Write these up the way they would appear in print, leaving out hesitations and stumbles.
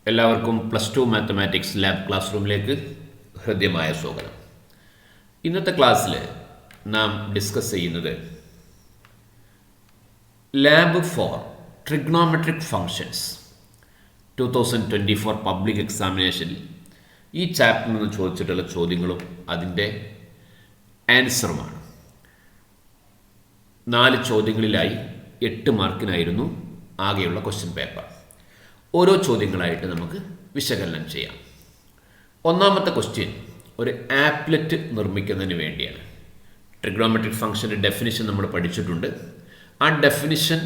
എല്ലാവർക്കും +2 mathematics lab class റൂമിലേക്ക് ഹൃദ്യമായ സ്വാഗതം. ഇന്നത്തെ ക്ലാസ്സിൽ നാം ഡിസ്കസ് ചെയ്യുന്നത് lab for trigonometric functions 2024 public എക്സാമിനേഷനിൽ ഈ ചാപ്റ്ററിൽ നിന്ന് ചോദിച്ചിട്ടുള്ള ചോദ്യങ്ങളും അതിൻ്റെ ആൻസറുമാണ്. 4 ചോദ്യങ്ങളിലായി 8 മാർക്കിനായിരുന്നു ആകെയുള്ള ക്വസ്റ്റ്യൻ പേപ്പർ. ഓരോ ചോദ്യങ്ങളായിട്ട് നമുക്ക് വിശകലനം ചെയ്യാം. ഒന്നാമത്തെ ക്വസ്റ്റ്യൻ ഒരു ആപ്ലെറ്റ് നിർമ്മിക്കുന്നതിന് വേണ്ടിയാണ്. ട്രിഗ്നോമെട്രിക് ഫംഗ്ഷൻ്റെ ഡെഫിനിഷൻ നമ്മൾ പഠിച്ചിട്ടുണ്ട്. ആ ഡെഫിനിഷൻ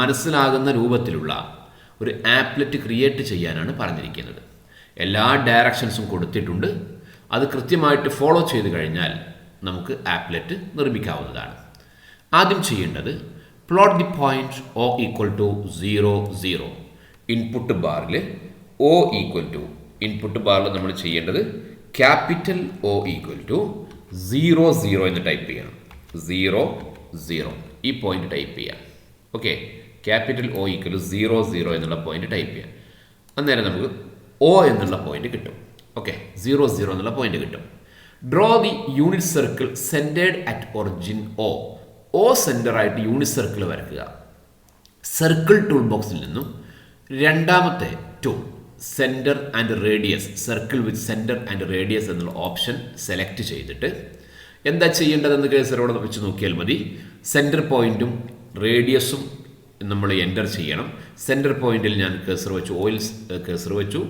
മനസ്സിലാകുന്ന രൂപത്തിലുള്ള ഒരു ആപ്ലെറ്റ് ക്രിയേറ്റ് ചെയ്യാനാണ് പറഞ്ഞിരിക്കുന്നത്. എല്ലാ ഡയറക്ഷൻസും കൊടുത്തിട്ടുണ്ട്. അത് കൃത്യമായിട്ട് ഫോളോ ചെയ്ത് കഴിഞ്ഞാൽ നമുക്ക് ആപ്ലെറ്റ് നിർമ്മിക്കാവുന്നതാണ്. ആദ്യം ചെയ്യേണ്ടത് plot the point O = 0, 0. Input ബാറിൽ O = ഇൻപുട്ട് ബാറിൽ നമ്മൾ ചെയ്യേണ്ടത് ക്യാപിറ്റൽ O = 0, 0 എന്ന് ടൈപ്പ് ചെയ്യണം. 0, 0 ഈ പോയിന്റ് ടൈപ്പ് ചെയ്യാം. ഓക്കെ, ക്യാപിറ്റൽ O = 0, 0 എന്നുള്ള പോയിന്റ് ടൈപ്പ് ചെയ്യാം. അന്നേരം നമുക്ക് O എന്നുള്ള പോയിന്റ് കിട്ടും. ഓക്കെ, 0, 0 എന്നുള്ള പോയിന്റ് കിട്ടും. Draw the unit circle centred at origin O സെൻറ്ററായിട്ട് യൂണിറ്റ് സർക്കിൾ വരയ്ക്കുക. സർക്കിൾ ടൂൾ ബോക്സിൽ നിന്നും രണ്ടാമത്തെ tool centre and radius, circle with centre and radius എന്നുള്ള ഓപ്ഷൻ സെലക്ട് ചെയ്തിട്ട് എന്താ ചെയ്യേണ്ടതെന്ന് കേസറോടെ വെച്ച് നോക്കിയാൽ മതി. സെൻറ്റർ പോയിൻറ്റും റേഡിയസും നമ്മൾ എൻ്റർ ചെയ്യണം. സെൻറ്റർ പോയിന്റിൽ ഞാൻ കേസർ വെച്ചു, ഓയിൽ കേസർ വെച്ചു.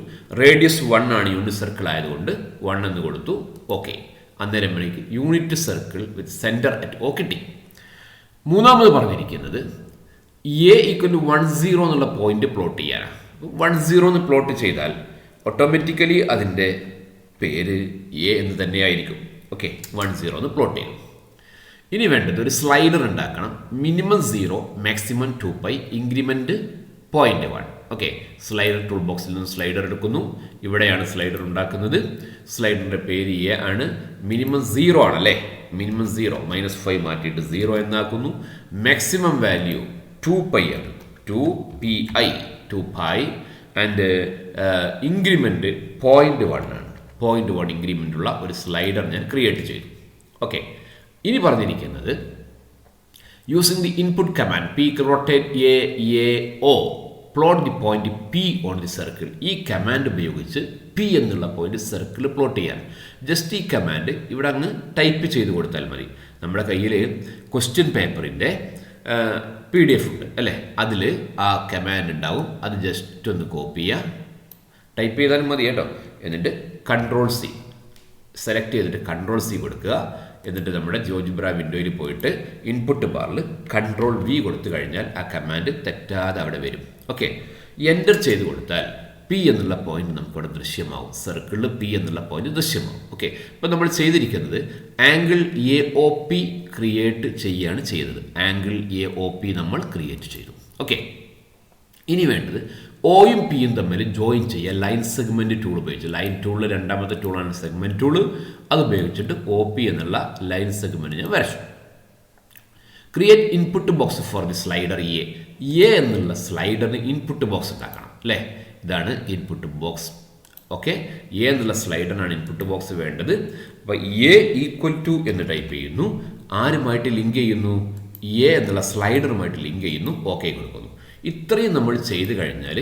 റേഡിയസ് 1 ആണ്, യൂണിറ്റ് സർക്കിൾ ആയതുകൊണ്ട് 1 എന്ന് കൊടുത്തു. ഓക്കെ, അന്നേരം എനിക്ക് unit circle with centre at O കിട്ടി. മൂന്നാമത് പറഞ്ഞിരിക്കുന്നത് A = 1, 0 എന്നുള്ള പോയിന്റ് പ്ലോട്ട് ചെയ്യാനാണ്. 1, 0 എന്ന് പ്ലോട്ട് ചെയ്താൽ ഓട്ടോമാറ്റിക്കലി അതിൻ്റെ പേര് A എന്ന് തന്നെയായിരിക്കും. ഓക്കെ, 1, 0 എന്ന് പ്ലോട്ട് ചെയ്യും. ഇനി വേണ്ടത് ഒരു സ്ലൈഡർ ഉണ്ടാക്കണം. Minimum 0, maximum 2π, increment 0.1. Okay, slider tool ബോക്സിൽ നിന്ന് സ്ലൈഡർ എടുക്കുന്നു. ഇവിടെയാണ് സ്ലൈഡർ ഉണ്ടാക്കുന്നത്. സ്ലൈഡറിൻ്റെ പേര് A ആണ്. മിനിമം 0 ആണല്ലേ, മിനിമം 0, -5 മാറ്റിയിട്ട് 0 എന്നാക്കുന്നു. മാക്സിമം വാല്യൂ 2π ആണ്, 2π ആൻഡ് ഇൻക്രിമെൻറ്റ് 0.1 ആണ്. 0.1 ഇൻക്രിമെൻ്റ് ഉള്ള ഒരു സ്ലൈഡർ ഞാൻ ക്രിയേറ്റ് ചെയ്തു. ഓക്കെ, ഇനി പറഞ്ഞിരിക്കുന്നത് using the input command P rotate O plot the point P on the circle. ഈ കമാൻഡ് ഉപയോഗിച്ച് P എന്നുള്ള പോയിന്റ് സർക്കിൾ പ്ലോട്ട് ചെയ്യാൻ. ജസ്റ്റ് ഈ കമാൻഡ് ഇവിടെ അങ്ങ് ടൈപ്പ് ചെയ്ത് കൊടുത്താൽ മതി. നമ്മുടെ കയ്യിൽ ക്വസ്റ്റ്യൻ പേപ്പറിൻ്റെ PDF ഉണ്ട് അല്ലേ, അതിൽ ആ കമാൻഡ് ഉണ്ടാവും. അത് ജസ്റ്റ് ഒന്ന് കോപ്പി ചെയ്യുക, ടൈപ്പ് ചെയ്താലും മതി കേട്ടോ. എന്നിട്ട് Ctrl+C സെലക്ട് ചെയ്തിട്ട് Ctrl+C കൊടുക്കുക. എന്നിട്ട് നമ്മുടെ ജിയോജിബ്ര വിൻഡോയിൽ പോയിട്ട് ഇൻപുട്ട് ബാറിൽ Ctrl+V കൊടുത്തു കഴിഞ്ഞാൽ ആ കമാൻഡ് തെറ്റാതെ അവിടെ വരും. ഓക്കെ, എൻ്റർ ചെയ്ത് കൊടുത്താൽ P എന്നുള്ള പോയിന്റ് നമുക്കവിടെ ദൃശ്യമാവും. സർക്കിളിൽ P എന്നുള്ള പോയിന്റ് ദൃശ്യമാവും. ഓക്കെ, അപ്പോൾ നമ്മൾ ചെയ്തിരിക്കുന്നത് ആംഗിൾ AOP ക്രിയേറ്റ് ചെയ്യുകയാണ് ചെയ്തത്. ആംഗിൾ AOP നമ്മൾ ക്രിയേറ്റ് ചെയ്തു. ഓക്കെ, ഇനി വേണ്ടത് Oയും Pയും തമ്മിൽ ജോയിൻ ചെയ്യുക. ലൈൻ സെഗ്മെൻറ്റ് ടൂൾ ഉപയോഗിച്ച്, ലൈൻ ടൂളിൽ രണ്ടാമത്തെ ടൂളാണ് സെഗ്മെൻറ്റ് ടൂള്. അത് ഉപയോഗിച്ചിട്ട് OP എന്നുള്ള ലൈൻ സെഗ്മെൻറ്റ് ഞാൻ വരച്ചു. Create input box for the slider A എന്നുള്ള സ്ലൈഡറിന് ഇൻപുട്ട് ബോക്സ് ഉണ്ടാക്കണം അല്ലേ. ഇതാണ് ഇൻപുട്ട് ബോക്സ്. ഓക്കെ, A എന്നുള്ള സ്ലൈഡറിനാണ് ഇൻപുട്ട് ബോക്സ് വേണ്ടത്. അപ്പോൾ A = എന്ന് ടൈപ്പ് ചെയ്യുന്നു. ആരുമായിട്ട് ലിങ്ക് ചെയ്യുന്നു? A എന്നുള്ള സ്ലൈഡറുമായിട്ട് ലിങ്ക് ചെയ്യുന്നു. ഓക്കെ കൊടുക്കുന്നു. ഇത്രയും നമ്മൾ ചെയ്ത് കഴിഞ്ഞാൽ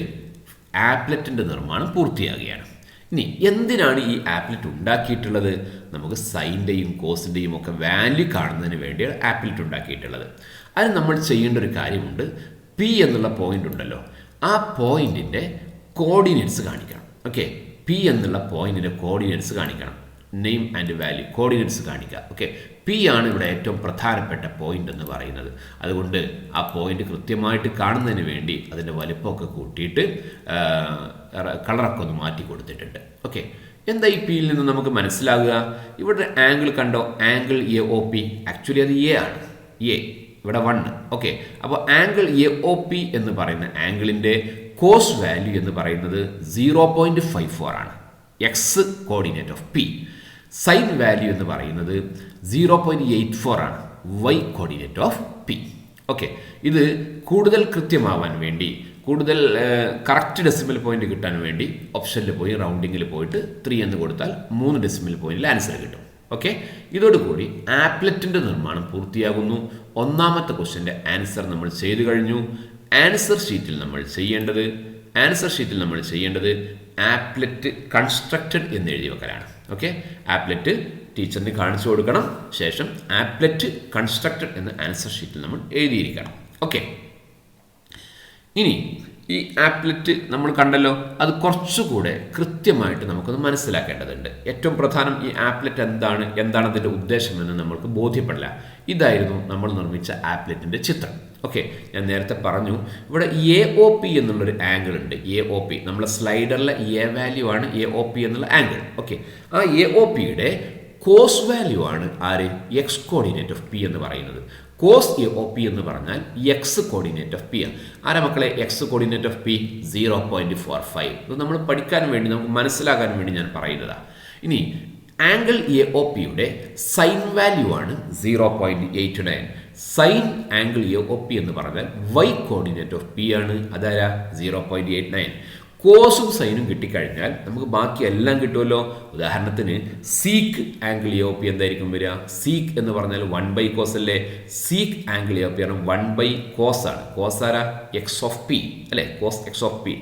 ആപ്ലെറ്റിൻ്റെ നിർമ്മാണം പൂർത്തിയാകുകയാണ്. ഇനി എന്തിനാണ് ഈ ആപ്ലെറ്റ് ഉണ്ടാക്കിയിട്ടുള്ളത്? നമുക്ക് സൈൻ്റെയും കോസിൻ്റെയും ഒക്കെ വാല്യൂ കാണുന്നതിന് വേണ്ടിയാണ് ആപ്ലെറ്റ് ഉണ്ടാക്കിയിട്ടുള്ളത്. അതിന് നമ്മൾ ചെയ്യേണ്ട ഒരു കാര്യമുണ്ട്. P എന്നുള്ള പോയിന്റ് ഉണ്ടല്ലോ, ആ പോയിന്റിൻ്റെ കോർഡിനേറ്റ്സ് കാണിക്കണം. ഓക്കെ, P എന്നുള്ള പോയിന്റിൻ്റെ കോർഡിനേറ്റ്സ് കാണിക്കണം. നെയിം ആൻഡ് വാല്യൂ, കോർഡിനേറ്റ്സ് കാണിക്കുക. ഓക്കെ, P ആണ് ഇവിടെ ഏറ്റവും പ്രധാനപ്പെട്ട പോയിന്റ് എന്ന് പറയുന്നത്. അതുകൊണ്ട് ആ പോയിന്റ് കൃത്യമായിട്ട് കാണുന്നതിന് വേണ്ടി അതിൻ്റെ വലിപ്പമൊക്കെ കൂട്ടിയിട്ട് കളറൊക്കെ ഒന്ന് മാറ്റി കൊടുത്തിട്ടുണ്ട്. ഓക്കെ, എന്താ ഈ Pയിൽ നിന്ന് നമുക്ക് മനസ്സിലാകുക? ഇവിടെ ആംഗിൾ കണ്ടോ, ആംഗിൾ AOP. ആക്ച്വലി അത് A ആണ്, A ഇവിടെ 1. ഓക്കെ, അപ്പോൾ ആംഗിൾ AOP എന്ന് പറയുന്ന ആംഗിളിൻ്റെ കോസ് വാല്യൂ എന്ന് പറയുന്നത് 0.54 ആണ്, X coordinate of P. Sine value എന്ന് പറയുന്നത് 0.84 ആണ്, Y coordinate of P. Okay, ഇത് കൂടുതൽ കൃത്യമാവാൻ വേണ്ടി കൂടുതൽ കറക്റ്റ് ഡെസിമൽ പോയിന്റ് കിട്ടാൻ വേണ്ടി ഓപ്ഷനിൽ പോയി റൗണ്ടിങ്ങിൽ പോയിട്ട് 3 എന്ന് കൊടുത്താൽ 3 ഡെസിമൽ പോയിന്റിൽ ആൻസർ കിട്ടും. ഓക്കെ, ഇതോടുകൂടി ആപ്ലെറ്റിൻ്റെ നിർമ്മാണം പൂർത്തിയാകുന്നു. ഒന്നാമത്തെ ക്വസ്റ്റ്യൻ്റെ ആൻസർ നമ്മൾ ചെയ്തു കഴിഞ്ഞു. ആൻസർ ഷീറ്റിൽ നമ്മൾ ചെയ്യേണ്ടത് ആപ്ലെറ്റ് കൺസ്ട്രക്റ്റഡ് എന്ന് എഴുതി വെക്കലാണ്. ഓക്കെ, ആപ്ലെറ്റ് ടീച്ചറിന് കാണിച്ചു കൊടുക്കണം. ശേഷം ആപ്ലെറ്റ് കൺസ്ട്രക്റ്റഡ് എന്ന് ആൻസർ ഷീറ്റിൽ നമ്മൾ എഴുതിയിരിക്കണം. ഓക്കെ, ഇനി ഈ ആപ്ലെറ്റ് നമ്മൾ കണ്ടല്ലോ, അത് കുറച്ചുകൂടെ കൃത്യമായിട്ട് നമുക്കൊന്ന് മനസ്സിലാക്കേണ്ടതുണ്ട്. ഏറ്റവും പ്രധാനം ഈ ആപ്ലെറ്റ് എന്താണ് അതിൻ്റെ ഉദ്ദേശമെന്ന് നമ്മൾക്ക് ബോധ്യപ്പെടില്ല. ഇതായിരുന്നു നമ്മൾ നിർമ്മിച്ച ആപ്ലെറ്റിൻ്റെ ചിത്രം. ഓക്കെ, ഞാൻ നേരത്തെ പറഞ്ഞു ഇവിടെ AOP എന്നുള്ളൊരു ആംഗിൾ ഉണ്ട്. AOP നമ്മളെ സ്ലൈഡറിലെ എ വാല്യൂ ആണ് AOP എന്നുള്ള ആംഗിൾ. ഓക്കെ, ആ AOPയുടെ കോസ് വാല്യൂ ആണ് ആര് എക്സ് കോർഡിനേറ്റ് ഓഫ് പി എന്ന് പറയുന്നത്. കോസ് AOP എന്ന് പറഞ്ഞാൽ എക്സ് കോർഡിനേറ്റ് ഓഫ് പി ആണ്. ആരാ മക്കളെ എക്സ് കോർഡിനേറ്റ് ഓഫ് പി? 0.45. ഇത് നമ്മൾ പഠിക്കാൻ വേണ്ടി, നമുക്ക് മനസ്സിലാക്കാൻ വേണ്ടി ഞാൻ പറയുന്നതാണ്. ഇനി ആംഗിൾ AOPയുടെ സൈൻ വാല്യൂ ആണ് 0.89. സൈൻ ആംഗിൾ AOP എന്ന് പറഞ്ഞാൽ വൈ കോർഡിനേറ്റ് ഓഫ് പി ആണ്. അതാരാ 0.89. കോസും സൈനും കിട്ടിക്കഴിഞ്ഞാൽ നമുക്ക് ബാക്കി എല്ലാം കിട്ടുമല്ലോ. ഉദാഹരണത്തിന് സീക്ക് ആംഗിൾ AOP എന്തായിരിക്കും വരിക? സീക്ക് എന്ന് പറഞ്ഞാൽ 1 കോസ് അല്ലേ? സീക്ക് ആംഗിൾ AOP ആണ് 1 കോസ് ആണ്. കോസ് ആരാ? എക്സ് ഓഫ് പി അല്ലേ? Cos X of P.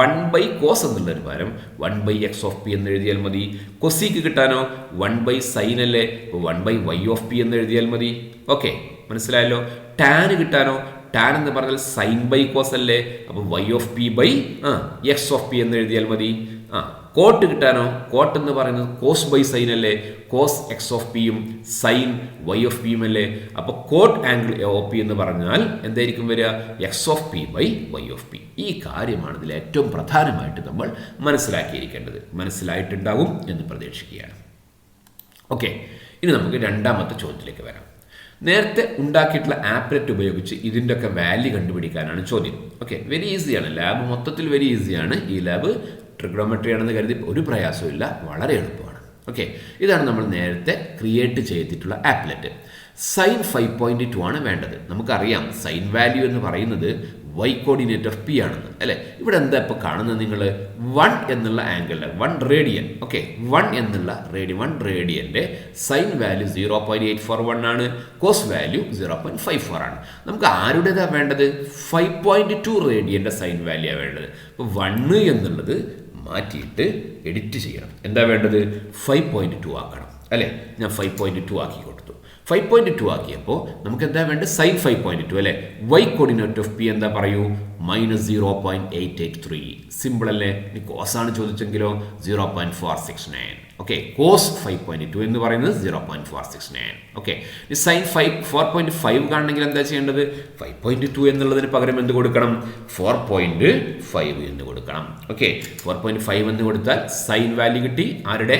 1 cos എന്നുള്ളൊരു പകരം 1 എക്സ് ഓഫ് പി എന്ന് എഴുതിയാൽ മതി. കൊസീക്ക് കിട്ടാനോ 1 സൈൻ അല്ലേ? 1 വൈ ഓഫ് പി എന്ന് എഴുതിയാൽ മതി. ഓക്കെ, മനസ്സിലായല്ലോ. ടാൻ കിട്ടാനോ? ടാൻ എന്ന് പറഞ്ഞാൽ സൈൻ ബൈ കോസ് അല്ലേ? അപ്പോൾ Y of P by X of P എന്ന് എഴുതിയാൽ മതി. കോട്ട് കിട്ടാനോ? കോട്ട് എന്ന് പറയുന്നത് കോസ് ബൈ സൈൻ അല്ലേ? കോസ് എക്സ് ഓഫ് പിയും സൈൻ വൈ ഓഫ് പിയും അല്ലേ? അപ്പോൾ കോട്ട് ആംഗിൾ AOP എന്ന് പറഞ്ഞാൽ എന്തായിരിക്കും വരിക? X of P by Y of P. ഈ കാര്യമാണ് ഇതിൽ ഏറ്റവും പ്രധാനമായിട്ട് നമ്മൾ മനസ്സിലാക്കിയിരിക്കേണ്ടത്. മനസ്സിലായിട്ടുണ്ടാവും എന്ന് പ്രതീക്ഷിക്കുകയാണ്. ഓക്കെ, ഇനി നമുക്ക് രണ്ടാമത്തെ ചോദ്യത്തിലേക്ക് വരാം. നേരത്തെ ഉണ്ടാക്കിയിട്ടുള്ള ആപ്ലെറ്റ് ഉപയോഗിച്ച് ഇതിൻ്റെയൊക്കെ വാല്യൂ കണ്ടുപിടിക്കാനാണ് ചോദ്യം. ഓക്കെ, വെരി ഈസിയാണ്. ലാബ് മൊത്തത്തിൽ വെരി ഈസിയാണ്. ഈ ലാബ് ട്രിഗ്നോമെട്രി ആണെന്ന് കരുതി ഒരു പ്രയാസവും ഇല്ല, വളരെ എളുപ്പമാണ്. ഓക്കെ, ഇതാണ് നമ്മൾ നേരത്തെ ക്രിയേറ്റ് ചെയ്തിട്ടുള്ള ആപ്ലെറ്റ്. സൈൻ 5.2 ആണ് വേണ്ടത്. നമുക്കറിയാം സൈൻ വാല്യൂ എന്ന് പറയുന്നത് വൈ കോർഡിനേറ്റ് ഓഫ് പി ആണെന്ന് അല്ലേ? ഇവിടെ എന്താ ഇപ്പോൾ കാണുന്നത് നിങ്ങൾ? 1 എന്നുള്ള ആംഗിളിൽ 1 റേഡിയൻ. ഓക്കെ, 1 എന്നുള്ള 1 റേഡിയൻ്റെ സൈൻ വാല്യൂ 0.841 ആണ്. കോസ് വാല്യൂ 0.54 ആണ്. നമുക്ക് ആരുടേതാണ് വേണ്ടത്? 5.2 റേഡിയൻ്റെ സൈൻ വാല്യൂ ആണ് വേണ്ടത്. അപ്പോൾ 1 എന്നുള്ളത് മാറ്റിയിട്ട് എഡിറ്റ് ചെയ്യണം. എന്താ വേണ്ടത്? 5.2 ആക്കണം അല്ലേ? ഞാൻ 5.2 ആക്കി കൊടുത്തു. 5.2 ആക്കിയപ്പോൾ നമുക്ക് എന്താ വേണ്ടത്? സൈൻ 5.2 അല്ലേ? വൈ കോർഡിനേറ്റ് ഓഫ് പി എന്താ പറയൂ? -0.883. സിമ്പിൾ അല്ലേ? ഇനി കോസ് ആണ് ചോദിച്ചെങ്കിലോ 0.469. ഓക്കെ, കോസ് 5.2 എന്ന് പറയുന്നത് 0.469. ഓക്കെ, ഈ സൈൻ 4.5 കാണണമെങ്കിൽ എന്താ ചെയ്യേണ്ടത്? 5.2 എന്നുള്ളതിന് പകരം എന്ത് കൊടുക്കണം? 4.5 എന്ന് കൊടുക്കണം. ഓക്കെ, 4.5 എന്ന് കൊടുത്താൽ സൈൻ വാല്യൂ കിട്ടി. ആരുടെ?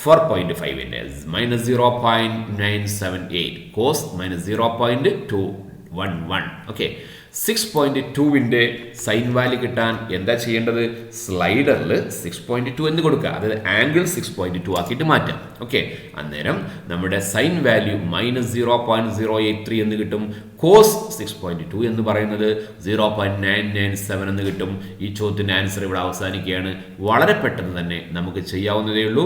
4.5ൻ്റെ -0.978. കോസ് -0.211. ഓക്കെ, 6.2ൻ്റെ സൈൻ വാല്യൂ കിട്ടാൻ എന്താ ചെയ്യേണ്ടത്? സ്ലൈഡറിൽ 6.2 എന്ന് കൊടുക്കുക. അതായത് ആംഗിൾ 6.2 ആക്കിയിട്ട് മാറ്റാം. ഓക്കെ, അന്നേരം നമ്മുടെ സൈൻ വാല്യൂ -0.083 എന്ന് കിട്ടും. കോസ് 6.2 എന്ന് പറയുന്നത് 0.997 എന്ന് കിട്ടും. ഈ ചോദ്യത്തിൻ്റെ ആൻസർ ഇവിടെ അവസാനിക്കുകയാണ്. വളരെ പെട്ടെന്ന് തന്നെ നമുക്ക് ചെയ്യാവുന്നതേ ഉള്ളൂ.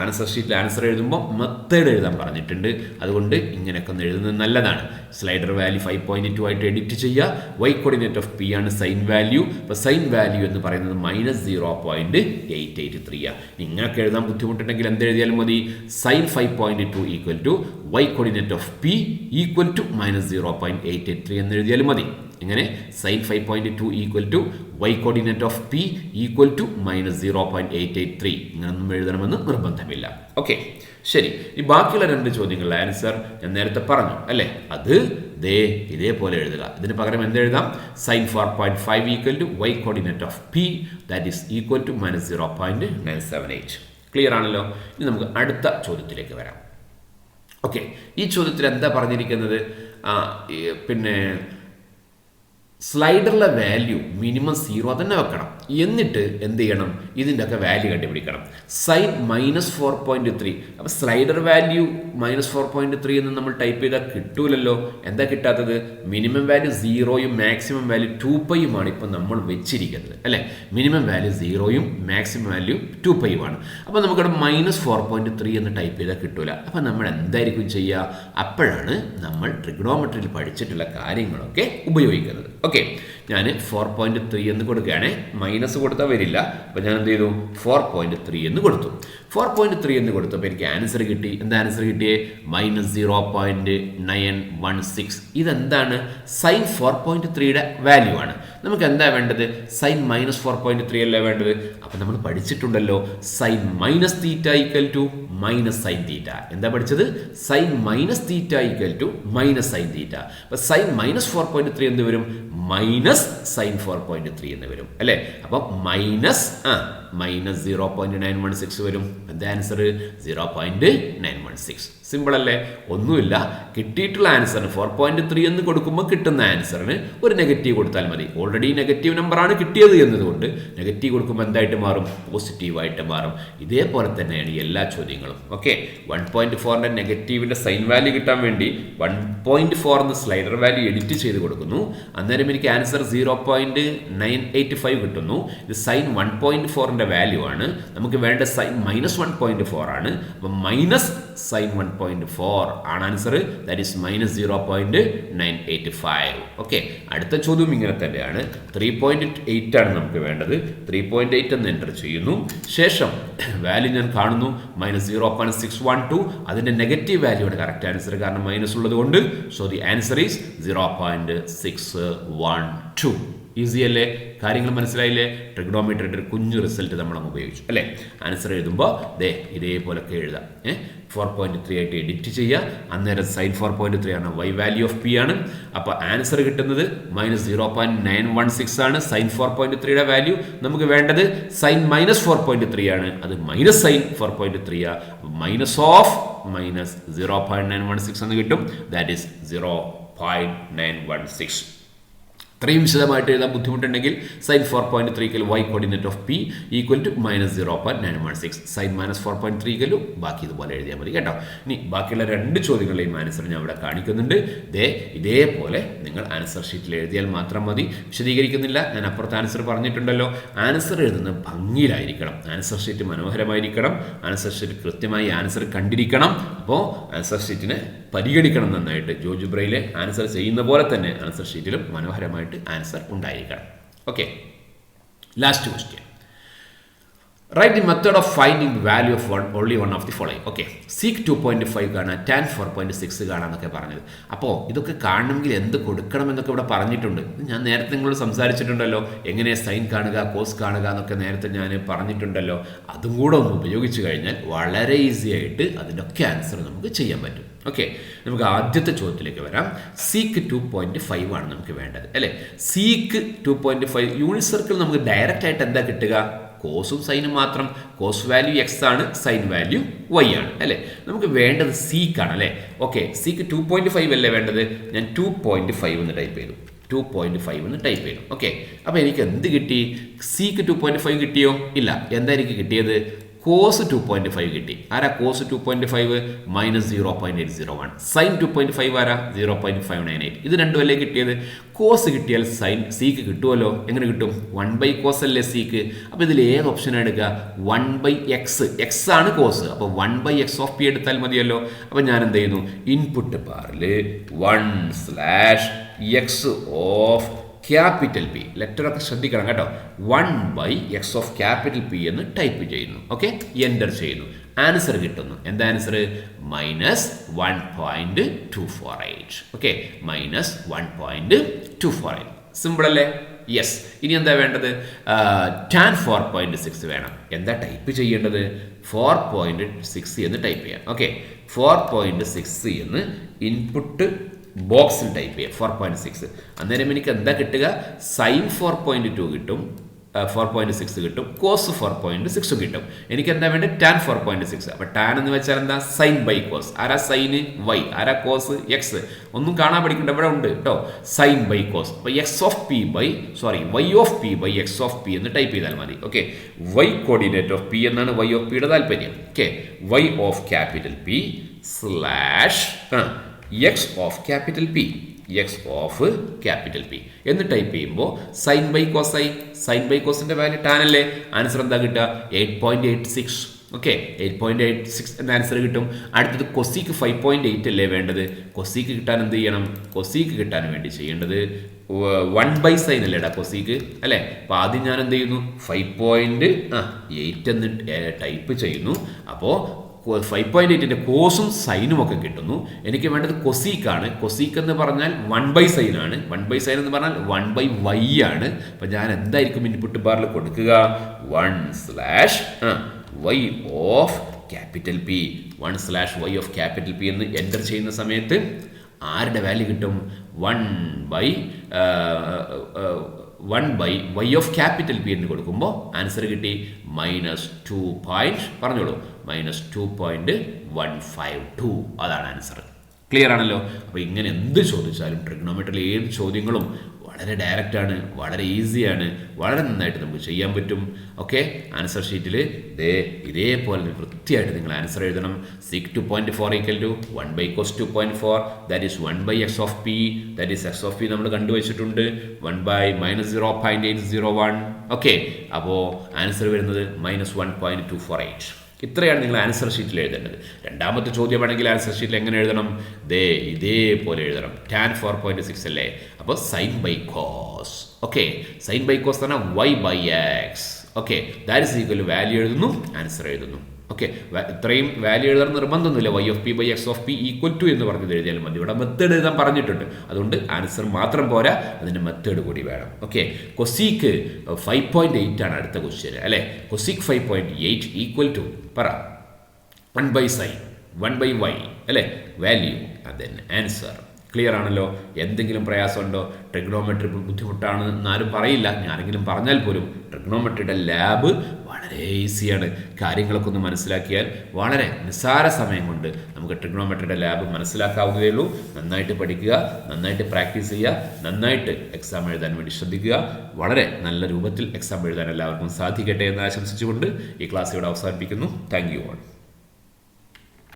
ആൻസർ ഷീറ്റിൽ ആൻസർ എഴുതുമ്പോൾ മെത്തേഡ് എഴുതാൻ പറഞ്ഞിട്ടുണ്ട്. അതുകൊണ്ട് ഇങ്ങനെയൊക്കെ ഒന്ന് എഴുതുന്നത് നല്ലതാണ്. സ്ലൈഡർ വാല്യൂ 5.2 ആയിട്ട് എഡിറ്റ് ചെയ്യുക. വൈ കോർഡിനേറ്റ് ഓഫ് പി ആണ് സൈൻ വാല്യൂ. അപ്പോൾ സൈൻ വാല്യൂ എന്ന് പറയുന്നത് -0.883 ആണ്. ഇങ്ങനെയൊക്കെ എഴുതാൻ ബുദ്ധിമുട്ടുണ്ടെങ്കിൽ എന്തെഴുതിയാലും മതി? Sine 5.2 equal to Y coordinate of P equal to -0.883 എന്ന് എഴുതിയാലും മതി. ഇങ്ങനെ sine 5.2 equal to Y coordinate of P equal to -0.883 ഇങ്ങനൊന്നും എഴുതണമെന്ന് നിർബന്ധമില്ല. ഓക്കെ, ശരി. ഈ ബാക്കിയുള്ള 2 ചോദ്യങ്ങളുടെ ആൻസർ ഞാൻ നേരത്തെ പറഞ്ഞു അല്ലേ? അത് ഇതേപോലെ എഴുതുക. ഇതിന് പകരം എന്തെഴുതാം? Sine 4.5 equal to Y coordinate of P that is equal to -0.978. Clear ആണല്ലോ? ഇനി നമുക്ക് അടുത്ത ചോദ്യത്തിലേക്ക് വരാം. ഓക്കെ, ഈ ചോദ്യത്തിൽ എന്താ പറഞ്ഞിരിക്കുന്നത്? പിന്നെ സ്ലൈഡറിലെ വാല്യൂ മിനിമം 0 തന്നെ വെക്കണം. എന്നിട്ട് എന്ത് ചെയ്യണം, ഇതിൻ്റെ ഒക്കെ വാല്യൂ കണ്ടുപിടിക്കണം. സൈൻ -4.3. അപ്പോൾ സ്ലൈഡർ വാല്യൂ -4.3 എന്ന് നമ്മൾ ടൈപ്പ് ചെയ്താൽ കിട്ടൂലല്ലോ. എന്താ കിട്ടാത്തത്? മിനിമം വാല്യൂ 0യും മാക്സിമം വാല്യൂ 2πയുമാണ് ഇപ്പം നമ്മൾ വെച്ചിരിക്കുന്നത് അല്ലേ. മിനിമം വാല്യൂ 0യും മാക്സിമം വാല്യൂ 2πയുമാണ്. അപ്പോൾ നമുക്കവിടെ -4.3 എന്ന് ടൈപ്പ് ചെയ്താൽ കിട്ടൂല. അപ്പോൾ നമ്മൾ എന്തായിരിക്കും ചെയ്യുക? അപ്പോഴാണ് നമ്മൾ ട്രിഗണോമെട്രിയിൽ പഠിച്ചിട്ടുള്ള കാര്യങ്ങളൊക്കെ ഉപയോഗിക്കുന്നത്. ഓക്കെ, ഞാൻ 4.3 എന്ന് കൊടുക്കുകയാണ്. മൈനസ് കൊടുത്താൽ വരില്ല. അപ്പോൾ ഞാൻ എന്ത് ചെയ്തു? 4.3 എന്ന് കൊടുത്തു. 4.3 എന്ന് കൊടുത്തപ്പോൾ എനിക്ക് ആൻസർ കിട്ടി. എന്താ ആൻസർ കിട്ടിയേ? -0.916. ഇതെന്താണ്? സൈൻ 4.3യുടെ വാല്യൂ ആണ്. നമുക്ക് എന്താ വേണ്ടത്? സൈൻ -4.3 അല്ലേ വേണ്ടത്. അപ്പം നമ്മൾ പഠിച്ചിട്ടുണ്ടല്ലോ സൈൻ -θ = -sin θ. എന്താ പഠിച്ചത്? Sine -θ = -sin θ. അപ്പം സൈൻ -4.3 എന്ത് വരും? -sin 4.3 എന്ന് വരും അല്ലേ. അപ്പം -0.916 വരും. എന്താ ആൻസർ? 0.916. സിമ്പിൾ അല്ലേ? ഒന്നുമില്ല, കിട്ടിയിട്ടുള്ള ആൻസറിന് 4.3 എന്ന് കൊടുക്കുമ്പോൾ കിട്ടുന്ന ആൻസറിന് ഒരു നെഗറ്റീവ് കൊടുത്താൽ മതി. ഓൾറെഡി നെഗറ്റീവ് നമ്പറാണ് കിട്ടിയത് എന്നതുകൊണ്ട് നെഗറ്റീവ് കൊടുക്കുമ്പോൾ എന്തായിട്ട് മാറും? പോസിറ്റീവായിട്ട് മാറും. ഇതേപോലെ തന്നെയാണ് എല്ലാ ചോദ്യങ്ങളും. ഓക്കെ, 1.4ന്റെ നെഗറ്റീവിൻ്റെ സൈൻ വാല്യൂ കിട്ടാൻ വേണ്ടി 1.4 എന്ന സ്ലൈഡർ വാല്യൂ എഡിറ്റ് ചെയ്ത് കൊടുക്കുന്നു. അന്നേരം എനിക്ക് ആൻസർ 0.985 കിട്ടുന്നു. ഇത് സൈൻ 1.4ന്റെ വാല്യൂ ആണ്. നമുക്ക് വേണ്ട സൈൻ -1.4 ആണ്. അപ്പം സൈൻ 1.4 ആണ് ആൻസർ. That is -0.985. ഓക്കെ, അടുത്ത ചോദ്യം ഇങ്ങനെ തന്നെയാണ്. 3.8 ആണ് നമുക്ക് വേണ്ടത്. 3.8 എന്ന് എൻ്റർ ചെയ്യുന്നു. ശേഷം വാല്യൂ ഞാൻ കാണുന്നു -0.612. അതിൻ്റെ നെഗറ്റീവ് വാല്യൂ ആണ് കറക്റ്റ് ആൻസർ, കാരണം മൈനസ് ഉള്ളത് കൊണ്ട്. So the answer is 0.612. Easy അല്ലേ? കാര്യങ്ങൾ മനസ്സിലായില്ലേ? ട്രിഗണോമെട്രിയുടെ ഒരു കുഞ്ഞു റിസൾട്ട് നമ്മൾ ഉപയോഗിച്ചു അല്ലേ. ആൻസർ എഴുതുമ്പോൾ ഇതേപോലൊക്കെ എഴുതാം. 4.3 ആയിട്ട് എഡിറ്റ് ചെയ്യുക. അന്നേരം സൈൻ 4.3 ആണ്, y വാല്യൂ ഓഫ് പി ആണ്. അപ്പോൾ ആൻസർ കിട്ടുന്നത് -0.916 ആണ് സൈൻ 4.3യുടെ വാല്യൂ. നമുക്ക് വേണ്ടത് സൈൻ -4.3 ആണ്. അത് -sin 4.3 -0.916 എന്ന് കിട്ടും. That is 0.916. ഇത്രയും വിശദമായിട്ട് എഴുതാൻ ബുദ്ധിമുട്ടുണ്ടെങ്കിൽ sine 4.3 y coordinate of P equal to -0.916. Sine -4.3 ബാക്കി ഇതുപോലെ എഴുതിയാൽ മതി കേട്ടോ. ഇനി ബാക്കിയുള്ള 2 ചോദ്യങ്ങളുടെയും ആൻസർ ഞാൻ ഇവിടെ കാണിക്കുന്നുണ്ട്. ഇതേപോലെ നിങ്ങൾ ആൻസർ ഷീറ്റിൽ എഴുതിയാൽ മാത്രം മതി. വിശദീകരിക്കുന്നില്ല, ഞാൻ അപ്പുറത്ത് ആൻസർ പറഞ്ഞിട്ടുണ്ടല്ലോ. ആൻസർ എഴുതുന്നത് ഭംഗിയിലായിരിക്കണം, ആൻസർ ഷീറ്റ് മനോഹരമായിരിക്കണം, ആൻസർ ഷീറ്റ് കൃത്യമായി ആൻസർ കണ്ടിരിക്കണം. അപ്പോൾ ആൻസർ ഷീറ്റിനെ പരിഗണിക്കണം നന്നായിട്ട്. ജോജുബ്രയിലെ ആൻസർ ചെയ്യുന്ന പോലെ തന്നെ ആൻസർ ഷീറ്റിലും മനോഹരമായിട്ട് ആൻസർ ഉണ്ടായിരിക്കണം. Okay, last question. Write the method of finding value of only one of the following. Okay, sec 2.5 കാണാം, ടാൻ 4.6 കാണാം എന്നൊക്കെ പറഞ്ഞത്. അപ്പോൾ ഇതൊക്കെ കാണണമെങ്കിൽ എന്ത് കൊടുക്കണം എന്നൊക്കെ ഇവിടെ പറഞ്ഞിട്ടുണ്ട്. ഞാൻ നേരത്തെ നിങ്ങളോട് സംസാരിച്ചിട്ടുണ്ടല്ലോ, എങ്ങനെ സൈൻ കാണുക, കോസ് കാണുക എന്നൊക്കെ നേരത്തെ ഞാൻ പറഞ്ഞിട്ടുണ്ടല്ലോ. അതും കൂടെ ഒന്ന് ഉപയോഗിച്ച് കഴിഞ്ഞാൽ വളരെ ഈസി ആയിട്ട് അതിൻ്റെയൊക്കെ ആൻസർ നമുക്ക് ചെയ്യാൻ പറ്റും. ഓക്കെ, നമുക്ക് ആദ്യത്തെ ചോദ്യത്തിലേക്ക് വരാം. സീക്ക് 2.5 ആണ് നമുക്ക് വേണ്ടത് അല്ലേ. സീക്ക് 2.5 യൂണിറ്റ് സർക്കിൾ നമുക്ക് ഡയറക്റ്റ് ആയിട്ട് എന്താ കിട്ടുക? കോസും സൈനും മാത്രം. കോസ് വാല്യൂ x ആണ്, സൈൻ വാല്യൂ y ആണ് അല്ലേ. നമുക്ക് വേണ്ടത് സീക്കാണ് അല്ലേ. ഓക്കെ, സീക്ക് 2.5 അല്ലേ വേണ്ടത്. ഞാൻ 2.5 എന്ന് ടൈപ്പ് ചെയ്തു. 2.5 എന്ന് ടൈപ്പ് ചെയ്തു. ഓക്കെ, അപ്പോൾ എനിക്ക് എന്ത് കിട്ടി? സീക്ക് 2.5 കിട്ടിയോ? ഇല്ല. എന്താ എനിക്ക് കിട്ടിയത്? കോസ് 2.5 കിട്ടി. ആരാ കോസ് 2.5? -0.801. സൈൻ 2.5 ആരാ? 0.598. ഇത് രണ്ടും അല്ലേ കിട്ടിയത്. കോസ് കിട്ടിയാൽ സൈൻ സീക്ക് കിട്ടുമല്ലോ. എങ്ങനെ കിട്ടും? 1/cos അല്ലേ സീക്ക്. അപ്പോൾ ഇതിൽ ഏത് ഓപ്ഷനാണ് എടുക്കുക? 1/x. x ആണ് കോസ്. അപ്പോൾ 1/x ഓഫ് പി എടുത്താൽ മതിയല്ലോ. അപ്പോൾ ഞാൻ എന്ത് ചെയ്യുന്നു? ഇൻപുട്ട് ബാറിൽ 1/x ഓഫ് ക്യാപിറ്റൽ പി, ലെറ്ററൊക്കെ ശ്രദ്ധിക്കണം കേട്ടോ. 1/x ഓഫ് ക്യാപിറ്റൽ പി എന്ന് ടൈപ്പ് ചെയ്യുന്നു. ഓക്കെ, എൻ്റർ ചെയ്യുന്നു. ആൻസർ കിട്ടുന്നു. എന്താ ആൻസർ? -1.248. ഓക്കെ, -1.248. സിമ്പിൾ അല്ലേ? യെസ്. ഇനി എന്താ വേണ്ടത്? ടാൻ 4.6 വേണം. എന്താ ടൈപ്പ് ചെയ്യേണ്ടത്? 4.6 എന്ന് ടൈപ്പ് ചെയ്യാം. ഓക്കെ, 4.6 എന്ന് ഇൻപുട്ട് ബോക്സിൽ ടൈപ്പ് ചെയ്യാം. 4.6. അന്നേരം എനിക്ക് എന്താ കിട്ടുക? സൈൻ 4.2 കിട്ടും, 4.6 കിട്ടും, കോസ് 4.6 കിട്ടും. എനിക്ക് എന്താ വേണ്ടത്? ടാൻ 4.6. അപ്പോൾ ടാൻ എന്ന് വെച്ചാൽ എന്താ? Sine by cos. ആരാ സൈന്? വൈ. ആരാ കോസ്? എക്സ്. ഒന്നും കാണാൻ പഠിക്കേണ്ട, ഇവിടെ ഉണ്ട് കേട്ടോ. Sine by cos. അപ്പോൾ Y of P by X of P എന്ന് ടൈപ്പ് ചെയ്താൽ മതി. Okay, y coordinate of P എന്നാണ് വൈ ഓഫ് പിയുടെ താല്പര്യം. Okay, y of capital P slash x of capital P, x of capital P എന്ന് type ചെയ്യുമ്പോൾ sine by കോസിന്റെ value tan അല്ലേ? ആൻസർ എന്താ കിട്ടുക? 8.86. ഓക്കെ, 8.86 എന്ന ആൻസർ കിട്ടും. അടുത്തത് കൊസീക്ക് 5.8 അല്ലേ വേണ്ടത്? കൊസീക്ക് കിട്ടാൻ എന്ത് ചെയ്യണം? കൊസീക്ക് കിട്ടാൻ വേണ്ടി ചെയ്യേണ്ടത് 1/sin അല്ലേടാ കൊസീക്ക് അല്ലേ? അപ്പോൾ ആദ്യം ഞാൻ എന്ത് ചെയ്യുന്നു? 5.8 എന്ന് ടൈപ്പ് ചെയ്യുന്നു. അപ്പോൾ 5.8ന്റെ കോസും സൈനും ഒക്കെ കിട്ടുന്നു. എനിക്ക് വേണ്ടത് കൊസീക്കാണ്. കൊസീക്ക് എന്ന് പറഞ്ഞാൽ 1/sin ആണ്. 1/sin എന്ന് പറഞ്ഞാൽ 1/y ആണ്. അപ്പം ഞാൻ എന്തായിരിക്കും ഇൻപുട്ട് ബാറിൽ കൊടുക്കുക? 1/y of capital P, 1/y of capital P എന്ന് എൻ്റർ ചെയ്യുന്ന സമയത്ത് ആരുടെ വാല്യൂ കിട്ടും? 1/y ഓഫ് ക്യാപിറ്റൽ പി എന്ന് കൊടുക്കുമ്പോൾ ആൻസർ കിട്ടി -2. പറഞ്ഞോളൂ, -2.152. അതാണ് ആൻസർ. ക്ലിയർ ആണല്ലോ? അപ്പോൾ ഇങ്ങനെ എന്ത് ചോദിച്ചാലും ട്രിഗ്നോമെട്രിയിലെ ഏത് ചോദ്യങ്ങളും വളരെ ഡയറക്റ്റാണ്, വളരെ ഈസിയാണ്, വളരെ നന്നായിട്ട് നമുക്ക് ചെയ്യാൻ പറ്റും. ഓക്കെ, ആൻസർ ഷീറ്റിൽ ഇതേപോലെ വൃത്തിയായിട്ട് നിങ്ങൾ ആൻസർ എഴുതണം. sec 2.4 = 1/cos 2.4, that is 1/x of P, that is X of P നമ്മൾ കണ്ടുവച്ചിട്ടുണ്ട്, 1/-0.801. ഓക്കെ, അപ്പോൾ ആൻസർ വരുന്നത് -1.248. ഇത്രയാണ് നിങ്ങൾ ആൻസർ ഷീറ്റിൽ എഴുതേണ്ടത്. രണ്ടാമത്തെ ചോദ്യമാണെങ്കിൽ ആൻസർ ഷീറ്റിൽ എങ്ങനെ എഴുതണം? ഇതേപോലെ എഴുതണം. ടാൻ 4.6 അല്ലേ? അപ്പോൾ sine by cos. Okay, sine by cos എന്ന് പറഞ്ഞാൽ y/x. Okay, that is equal value എഴുതുന്നു, ആൻസർ എഴുതുന്നു. ഓക്കെ, ഇത്രയും വാല്യൂ എഴുതാൻ നിർബന്ധമൊന്നുമില്ല. y of P by X of P equal to എന്ന് പറഞ്ഞത് എഴുതിയാലും മതി. ഇവിടെ മെത്തേഡ് എഴുതാൻ പറഞ്ഞിട്ടുണ്ട്. അതുകൊണ്ട് ആൻസർ മാത്രം പോരാ, അതിൻ്റെ മെത്തേഡ് കൂടി വേണം. ഓക്കെ, കൊസീക്ക് 5.8 ആണ് അടുത്ത ക്വസ്റ്റ്യൻ അല്ലേ? കൊസീക്ക് 5.8 ഈക്വൽ ടു പറ 1/sin 1/y അല്ലേ? വാല്യൂ അതന്നെ ആൻസർ. ക്ലിയർ ആണല്ലോ? എന്തെങ്കിലും പ്രയാസമുണ്ടോ? ട്രിഗ്നോമെട്രി ബുദ്ധിമുട്ടാണ് എന്നാരും പറയില്ല. ഞാനെങ്കിലും പറഞ്ഞാൽ പോലും ട്രിഗ്നോമെട്രിയുടെ ലാബ് വളരെ ഈസിയാണ്. കാര്യങ്ങളൊക്കെ ഒന്ന് മനസ്സിലാക്കിയാൽ വളരെ നിസ്സാര സമയം കൊണ്ട് നമുക്ക് ട്രിഗ്നോമെട്രിയുടെ ലാബ് മനസ്സിലാക്കാവുന്നതേ ഉള്ളൂ. നന്നായിട്ട് പഠിക്കുക, നന്നായിട്ട് പ്രാക്ടീസ് ചെയ്യുക, നന്നായിട്ട് എക്സാം എഴുതാൻ വേണ്ടി ശ്രദ്ധിക്കുക. വളരെ നല്ല രൂപത്തിൽ എക്സാം എഴുതാൻ എല്ലാവർക്കും സാധിക്കട്ടെ എന്ന് ആശംസിച്ചുകൊണ്ട് ഈ ക്ലാസ് ഇവിടെ അവസാനിപ്പിക്കുന്നു. Thank you all.